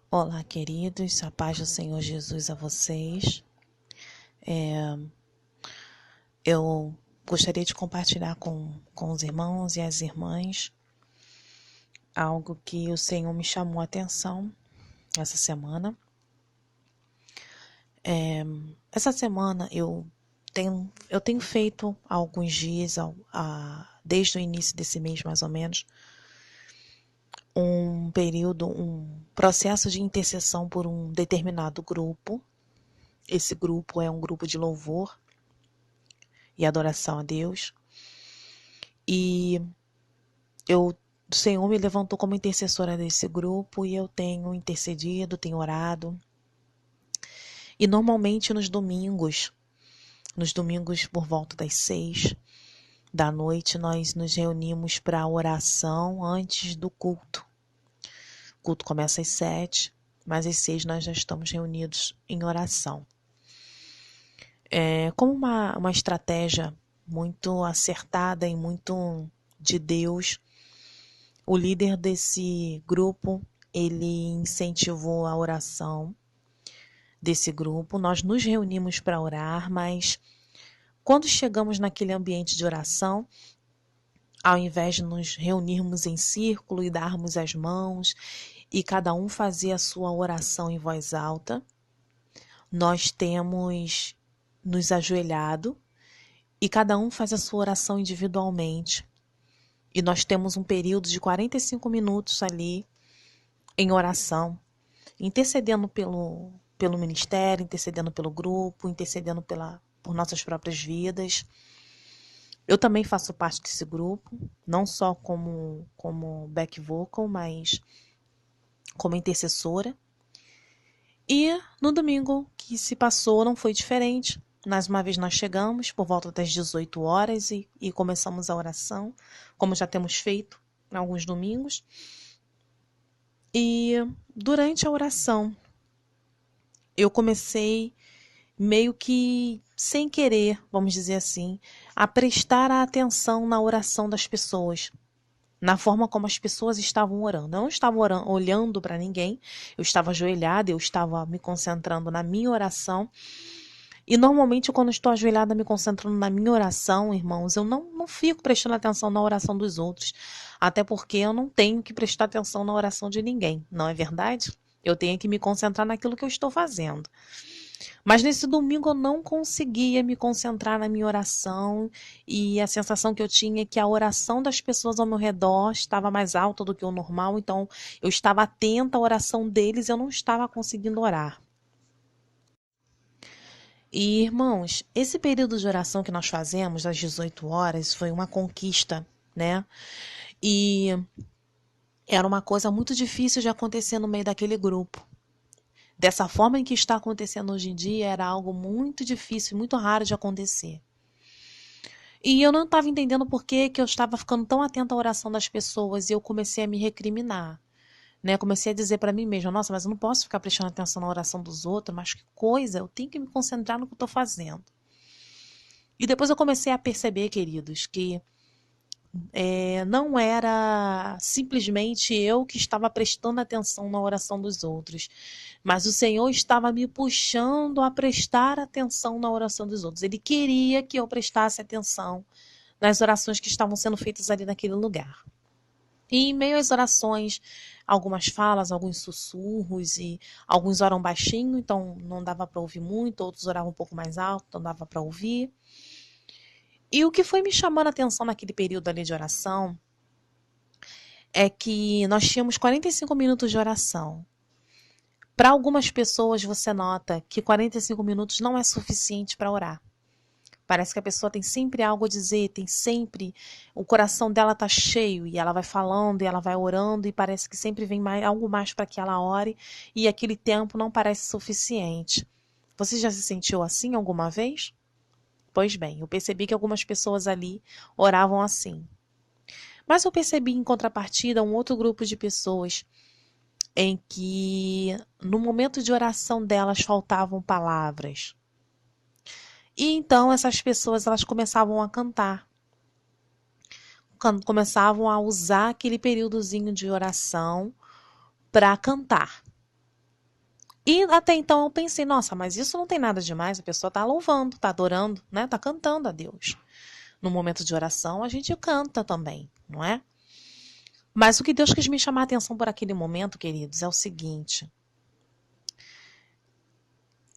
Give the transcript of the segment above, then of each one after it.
Olá, queridos, a paz do Senhor Jesus a vocês. Eu gostaria de compartilhar com os irmãos e as irmãs algo que o Senhor me chamou a atenção essa semana. Essa semana eu tenho feito há alguns dias, desde o início desse mês mais ou menos, um processo de intercessão por um determinado grupo. Esse grupo é um grupo de louvor e adoração a Deus. E o Senhor me levantou como intercessora desse grupo e eu tenho intercedido, tenho orado. E normalmente nos domingos por volta das 6 da noite, nós nos reunimos para oração antes do culto. O culto começa às 7, mas às 6 nós já estamos reunidos em oração. Como uma estratégia muito acertada e muito de Deus, o líder desse grupo, ele incentivou a oração desse grupo. Nós nos reunimos para orar, mas quando chegamos naquele ambiente de oração, ao invés de nos reunirmos em círculo e darmos as mãos e cada um fazer a sua oração em voz alta, nós temos nos ajoelhado e cada um faz a sua oração individualmente. E nós temos um período de 45 minutos ali em oração, intercedendo pelo ministério, intercedendo pelo grupo, intercedendo por nossas próprias vidas. Eu também faço parte desse grupo, não só como back vocal, mas como intercessora. E no domingo que se passou não foi diferente. Mais uma vez nós chegamos por volta das 18 horas e começamos a oração, como já temos feito em alguns domingos. E durante a oração, eu comecei meio que sem querer, vamos dizer assim, a prestar atenção na oração das pessoas, na forma como as pessoas estavam orando. Eu não estava olhando para ninguém, eu estava ajoelhada, eu estava me concentrando na minha oração. E normalmente quando eu estou ajoelhada me concentrando na minha oração, irmãos, eu não fico prestando atenção na oração dos outros. Até porque eu não tenho que prestar atenção na oração de ninguém, não é verdade? Eu tenho que me concentrar naquilo que eu estou fazendo. Mas nesse domingo eu não conseguia me concentrar na minha oração e a sensação que eu tinha é que a oração das pessoas ao meu redor estava mais alta do que o normal, então eu estava atenta à oração deles e eu não estava conseguindo orar. E, irmãos, esse período de oração que nós fazemos, às 18 horas, foi uma conquista, né? E era uma coisa muito difícil de acontecer no meio daquele grupo. Dessa forma em que está acontecendo hoje em dia, era algo muito difícil, muito raro de acontecer. E eu não estava entendendo por que eu estava ficando tão atenta à oração das pessoas e eu comecei a me recriminar. Né? Comecei a dizer para mim mesma, nossa, mas eu não posso ficar prestando atenção na oração dos outros, mas que coisa, eu tenho que me concentrar no que eu estou fazendo. E depois eu comecei a perceber, queridos, que não era simplesmente eu que estava prestando atenção na oração dos outros, mas o Senhor estava me puxando a prestar atenção na oração dos outros. Ele queria que eu prestasse atenção nas orações que estavam sendo feitas ali naquele lugar. E em meio às orações, algumas falas, alguns sussurros e alguns oram baixinho, então não dava para ouvir muito, outros oravam um pouco mais alto, então dava para ouvir. E o que foi me chamando a atenção naquele período ali de oração é que nós tínhamos 45 minutos de oração. Para algumas pessoas você nota que 45 minutos não é suficiente para orar. Parece que a pessoa tem sempre algo a dizer, tem sempre... O coração dela está cheio e ela vai falando e ela vai orando e parece que sempre vem algo mais para que ela ore e aquele tempo não parece suficiente. Você já se sentiu assim alguma vez? Pois bem, eu percebi que algumas pessoas ali oravam assim. Mas eu percebi em contrapartida um outro grupo de pessoas em que no momento de oração delas faltavam palavras. E então essas pessoas elas começavam a cantar. Começavam a usar aquele períodozinho de oração para cantar. E até então eu pensei, nossa, mas isso não tem nada demais, a pessoa está louvando, está adorando, né? Está cantando a Deus. No momento de oração a gente canta também, não é? Mas o que Deus quis me chamar a atenção por aquele momento, queridos, é o seguinte.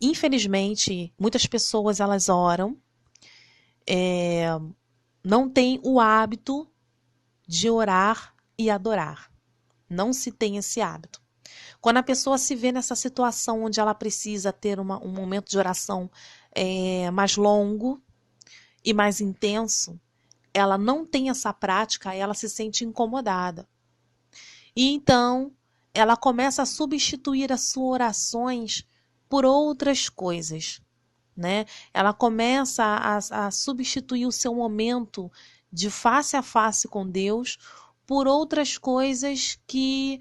Infelizmente, muitas pessoas elas oram, não têm o hábito de orar e adorar. Não se tem esse hábito. Quando a pessoa se vê nessa situação onde ela precisa ter um momento de oração mais longo e mais intenso, ela não tem essa prática, ela se sente incomodada. E então, ela começa a substituir as suas orações por outras coisas, né? Ela começa a substituir o seu momento de face a face com Deus por outras coisas que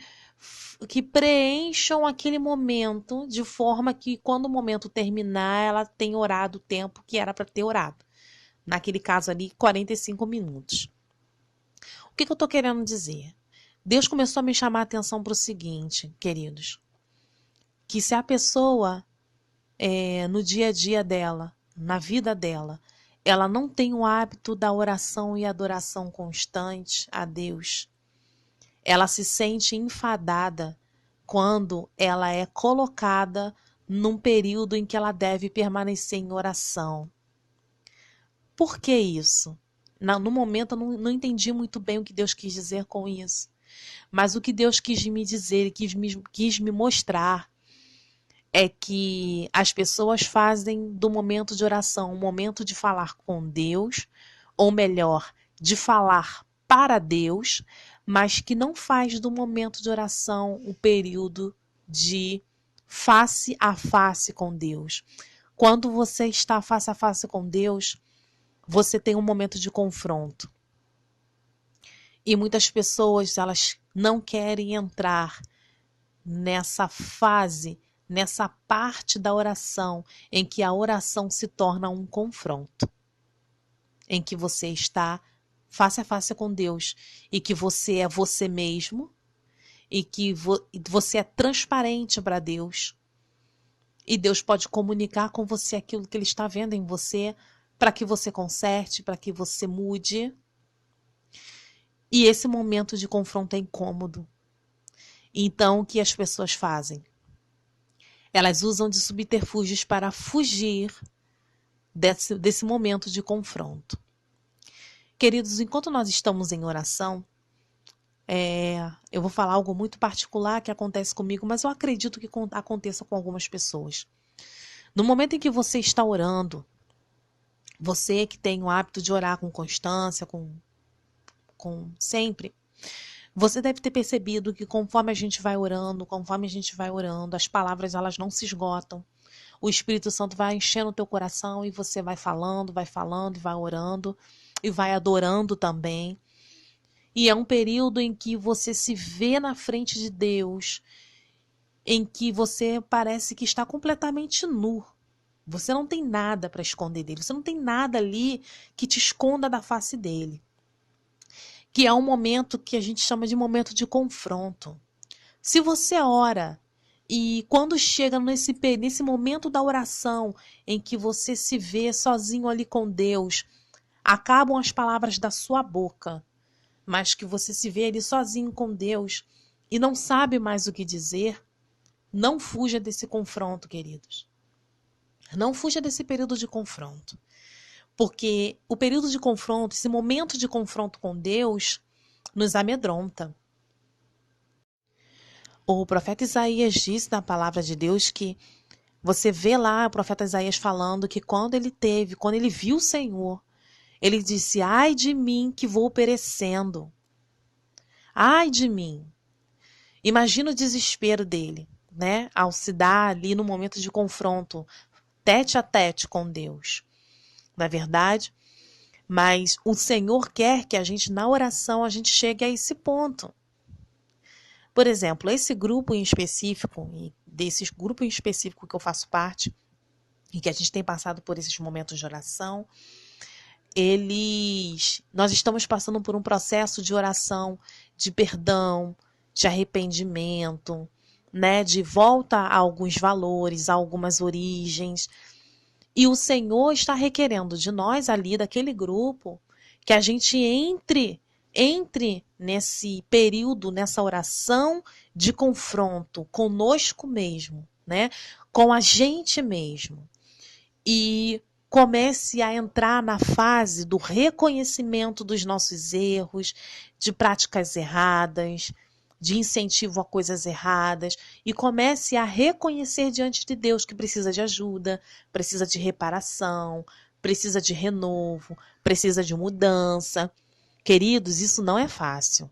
preencham aquele momento de forma que quando o momento terminar, ela tem orado o tempo que era para ter orado. Naquele caso ali, 45 minutos. O que eu estou querendo dizer? Deus começou a me chamar a atenção para o seguinte, queridos, que se a pessoa, no dia a dia dela, na vida dela, ela não tem o hábito da oração e adoração constante a Deus, ela se sente enfadada quando ela é colocada num período em que ela deve permanecer em oração. Por que isso? No momento eu não entendi muito bem o que Deus quis dizer com isso. Mas o que Deus quis me dizer e quis me mostrar é que as pessoas fazem do momento de oração um momento de falar com Deus, ou melhor, de falar para Deus, mas que não faz do momento de oração um período de face a face com Deus. Quando você está face a face com Deus, você tem um momento de confronto. E muitas pessoas, elas não querem entrar nessa fase, nessa parte da oração, em que a oração se torna um confronto. Em que você está face a face com Deus e que você é você mesmo e que você é transparente para Deus. E Deus pode comunicar com você aquilo que Ele está vendo em você para que você conserte, para que você mude. E esse momento de confronto é incômodo. Então, o que as pessoas fazem? Elas usam de subterfúgios para fugir desse momento de confronto. Queridos, enquanto nós estamos em oração, eu vou falar algo muito particular que acontece comigo, mas eu acredito que aconteça com algumas pessoas. No momento em que você está orando, você que tem o hábito de orar com constância, com sempre, você deve ter percebido que conforme a gente vai orando, as palavras elas não se esgotam. O Espírito Santo vai enchendo o teu coração e você vai falando e vai orando e vai adorando também. E é um período em que você se vê na frente de Deus, em que você parece que está completamente nu. Você não tem nada para esconder dele, você não tem nada ali que te esconda da face dele. Que é um momento que a gente chama de momento de confronto. Se você ora e quando chega nesse momento da oração em que você se vê sozinho ali com Deus, acabam as palavras da sua boca, mas que você se vê ali sozinho com Deus e não sabe mais o que dizer, não fuja desse confronto, queridos. Não fuja desse período de confronto. Porque o período de confronto, esse momento de confronto com Deus, nos amedronta. O profeta Isaías diz na palavra de Deus que você vê lá o profeta Isaías falando que quando ele viu o Senhor, ele disse: ai de mim que vou perecendo. Ai de mim. Imagina o desespero dele, né? Ao se dar ali no momento de confronto, tete a tete com Deus. Não é verdade? Mas o Senhor quer que a gente, na oração, a gente chegue a esse ponto. Por exemplo, esse grupo em específico, e desses grupos em específico que eu faço parte, e que a gente tem passado por esses momentos de oração, nós estamos passando por um processo de oração, de perdão, de arrependimento, né, de volta a alguns valores, a algumas origens. E o Senhor está requerendo de nós ali, daquele grupo, que a gente entre nesse período, nessa oração de confronto conosco mesmo, né? Com a gente mesmo. E comece a entrar na fase do reconhecimento dos nossos erros, de práticas erradas, de incentivo a coisas erradas, e comece a reconhecer diante de Deus que precisa de ajuda, precisa de reparação, precisa de renovo, precisa de mudança. Queridos, isso não é fácil.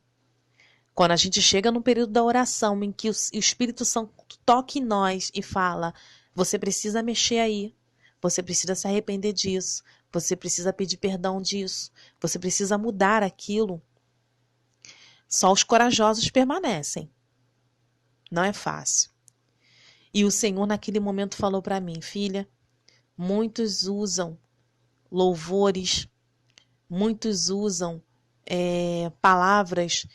Quando a gente chega no período da oração em que o Espírito Santo toca em nós e fala: você precisa mexer aí, você precisa se arrepender disso, você precisa pedir perdão disso, você precisa mudar aquilo. Só os corajosos permanecem. Não é fácil. E o Senhor naquele momento falou para mim: filha, muitos usam louvores, muitos usam palavras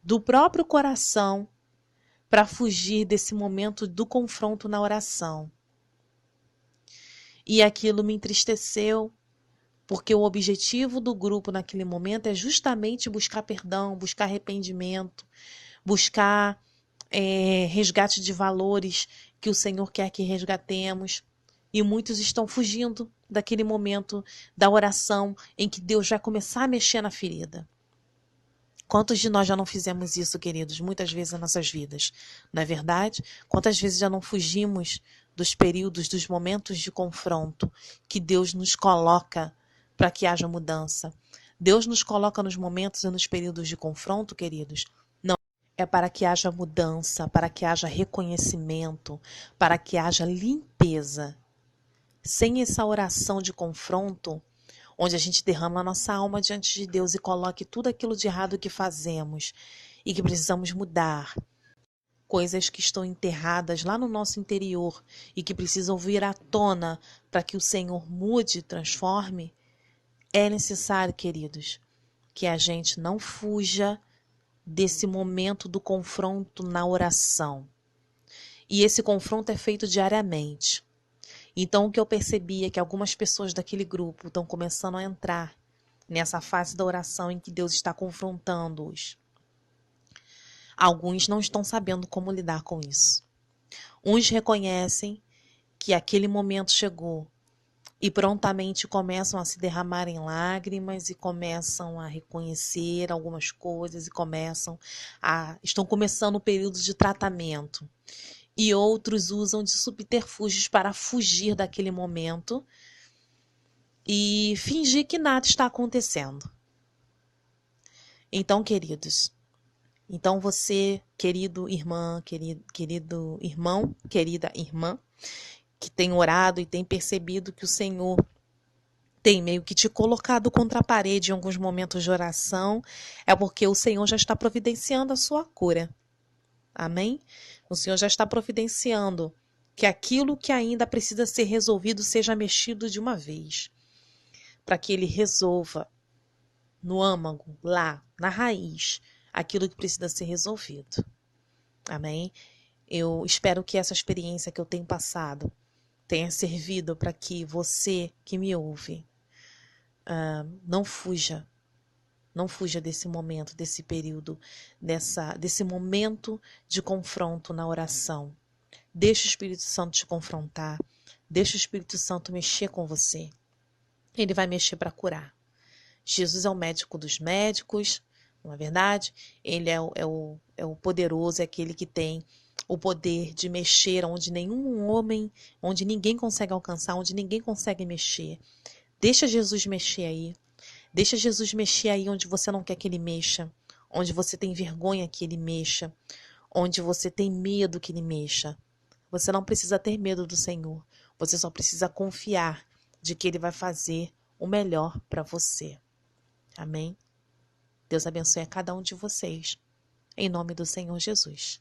do próprio coração para fugir desse momento do confronto na oração. E aquilo me entristeceu, porque o objetivo do grupo naquele momento é justamente buscar perdão, buscar arrependimento, buscar resgate de valores que o Senhor quer que resgatemos. E muitos estão fugindo daquele momento da oração em que Deus vai começar a mexer na ferida. Quantos de nós já não fizemos isso, queridos, muitas vezes nas nossas vidas? Não é verdade? Quantas vezes já não fugimos dos períodos, dos momentos de confronto que Deus nos coloca para que haja mudança? Deus nos coloca nos momentos e nos períodos de confronto, queridos, não é para que haja mudança, para que haja reconhecimento, para que haja limpeza. Sem essa oração de confronto, onde a gente derrama a nossa alma diante de Deus e coloque tudo aquilo de errado que fazemos e que precisamos mudar, coisas que estão enterradas lá no nosso interior e que precisam vir à tona para que o Senhor mude e transforme, é necessário, queridos, que a gente não fuja desse momento do confronto na oração. E esse confronto é feito diariamente. Então, o que eu percebi é que algumas pessoas daquele grupo estão começando a entrar nessa fase da oração em que Deus está confrontando-os. Alguns não estão sabendo como lidar com isso. Uns reconhecem que aquele momento chegou e prontamente começam a se derramar em lágrimas e começam a reconhecer algumas coisas e estão começando o período de tratamento. E outros usam de subterfúgios para fugir daquele momento e fingir que nada está acontecendo. Então, queridos, você, querido irmão, querida irmã, que tem orado e tem percebido que o Senhor tem meio que te colocado contra a parede em alguns momentos de oração, é porque o Senhor já está providenciando a sua cura. Amém? O Senhor já está providenciando que aquilo que ainda precisa ser resolvido seja mexido de uma vez. Para que Ele resolva no âmago, lá, na raiz, aquilo que precisa ser resolvido. Amém? Eu espero que essa experiência que eu tenho passado tenha servido para que você que me ouve não fuja. Não fuja desse momento, desse período, desse momento de confronto na oração. Deixa o Espírito Santo te confrontar. Deixa o Espírito Santo mexer com você. Ele vai mexer para curar. Jesus é o médico dos médicos, não é verdade? Ele é o poderoso, é aquele que tem o poder de mexer onde nenhum homem, onde ninguém consegue alcançar, onde ninguém consegue mexer. Deixa Jesus mexer aí. Deixa Jesus mexer aí onde você não quer que Ele mexa, onde você tem vergonha que Ele mexa, onde você tem medo que Ele mexa. Você não precisa ter medo do Senhor, você só precisa confiar de que Ele vai fazer o melhor para você. Amém? Deus abençoe a cada um de vocês, em nome do Senhor Jesus.